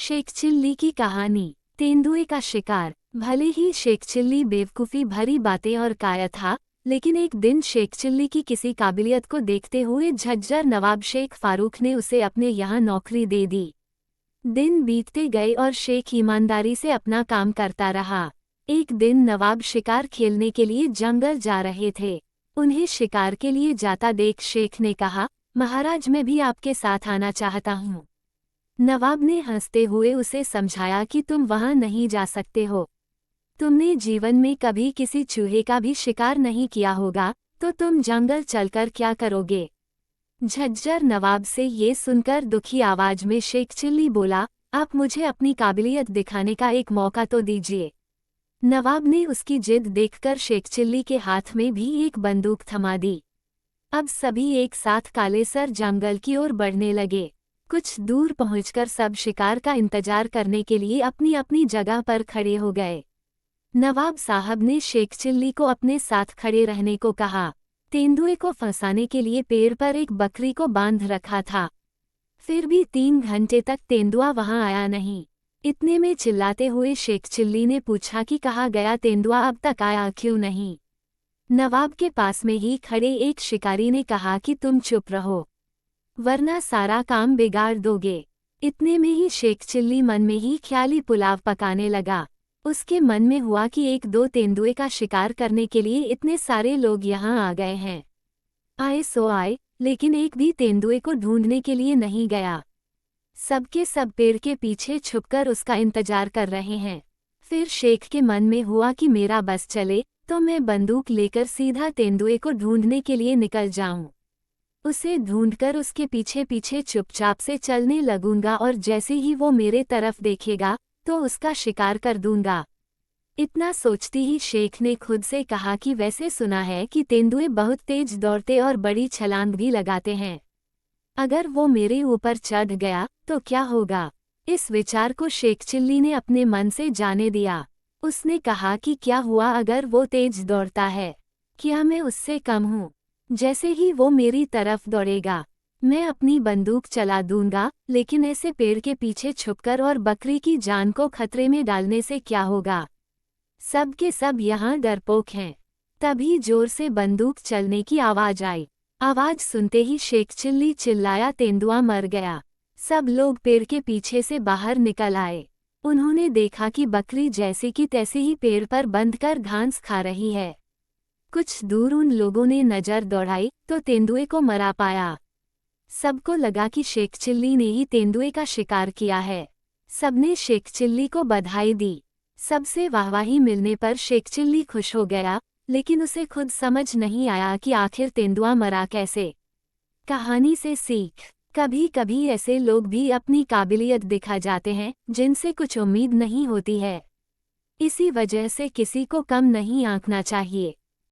Sheikh chilli की कहानी। तेंदुए का शिकार। भले ही शेख चिल्ली बेवकूफ़ी भरी बातें और काया था, लेकिन एक दिन शेख चिल्ली की किसी काबिलियत को देखते हुए झज्जर नवाब शेख फारूक ने उसे अपने यहाँ नौकरी दे दी। दिन बीतते गए और शेख ईमानदारी से अपना काम करता रहा। एक दिन नवाब शिकार खेलने के लिए जंगल जा रहे थे। उन्हें शिकार के लिए जाता देख शेख ने कहा, महाराज, मैं भी आपके साथ आना चाहता हूँ। नवाब ने हंसते हुए उसे समझाया कि तुम वहां नहीं जा सकते हो। तुमने जीवन में कभी किसी चूहे का भी शिकार नहीं किया होगा, तो तुम जंगल चलकर क्या करोगे। झज्जर नवाब से ये सुनकर दुखी आवाज में शेख चिल्ली बोला, आप मुझे अपनी काबिलियत दिखाने का एक मौका तो दीजिए। नवाब ने उसकी जिद देखकर शेख चिल्ली के हाथ में भी एक बंदूक थमा दी। अब सभी एक साथ काले सर जंगल की ओर बढ़ने लगे। कुछ दूर पहुंचकर सब शिकार का इंतजार करने के लिए अपनी अपनी जगह पर खड़े हो गए। नवाब साहब ने शेख चिल्ली को अपने साथ खड़े रहने को कहा। तेंदुए को फंसाने के लिए पेड़ पर एक बकरी को बांध रखा था। फिर भी 3 घंटे तक तेंदुआ वहां आया नहीं। इतने में चिल्लाते हुए शेख चिल्ली ने पूछा कि कहाँ गया तेंदुआ, अब तक आया क्यों नहीं। नवाब के पास में ही खड़े एक शिकारी ने कहा कि तुम चुप रहो, वरना सारा काम बिगाड़ दोगे। इतने में ही शेख चिल्ली मन में ही ख्याली पुलाव पकाने लगा। उसके मन में हुआ कि 1-2 तेंदुए का शिकार करने के लिए इतने सारे लोग यहाँ आ गए हैं। आए सो आए, लेकिन एक भी तेंदुए को ढूंढने के लिए नहीं गया। सबके सब पेड़ के पीछे छुपकर उसका इंतजार कर रहे हैं। फिर शेख के मन में हुआ कि मेरा बस चले तो मैं बंदूक लेकर सीधा तेंदुए को ढूंढने के लिए निकल जाऊं। उसे ढूंढकर उसके पीछे पीछे चुपचाप से चलने लगूंगा और जैसे ही वो मेरे तरफ देखेगा तो उसका शिकार कर दूंगा। इतना सोचती ही शेख ने खुद से कहा कि वैसे सुना है कि तेंदुए बहुत तेज दौड़ते और बड़ी छलांग भी लगाते हैं। अगर वो मेरे ऊपर चढ़ गया तो क्या होगा। इस विचार को शेख चिल्ली ने अपने मन से जाने दिया। उसने कहा कि क्या हुआ अगर वो तेज दौड़ता है, क्या मैं उससे कम हूँ। जैसे ही वो मेरी तरफ दौड़ेगा मैं अपनी बंदूक चला दूंगा, लेकिन ऐसे पेड़ के पीछे छुपकर और बकरी की जान को खतरे में डालने से क्या होगा। सब के सब यहाँ डरपोक हैं। तभी जोर से बंदूक चलने की आवाज आई। आवाज सुनते ही शेख चिल्ली चिल्लाया, तेंदुआ मर गया। सब लोग पेड़ के पीछे से बाहर निकल आए। उन्होंने देखा कि बकरी जैसे की तैसे ही पेड़ पर बंधकर घास खा रही है। कुछ दूर उन लोगों ने नजर दौड़ाई तो तेंदुए को मरा पाया। सबको लगा कि शेख चिल्ली ने ही तेंदुए का शिकार किया है। सबने शेख चिल्ली को बधाई दी। सबसे वाहवाही मिलने पर शेख चिल्ली खुश हो गया, लेकिन उसे खुद समझ नहीं आया कि आखिर तेंदुआ मरा कैसे। कहानी से सीख। कभी कभी ऐसे लोग भी अपनी काबिलियत दिखा जाते हैं जिनसे कुछ उम्मीद नहीं होती है। इसी वजह से किसी को कम नहीं आंकना चाहिए।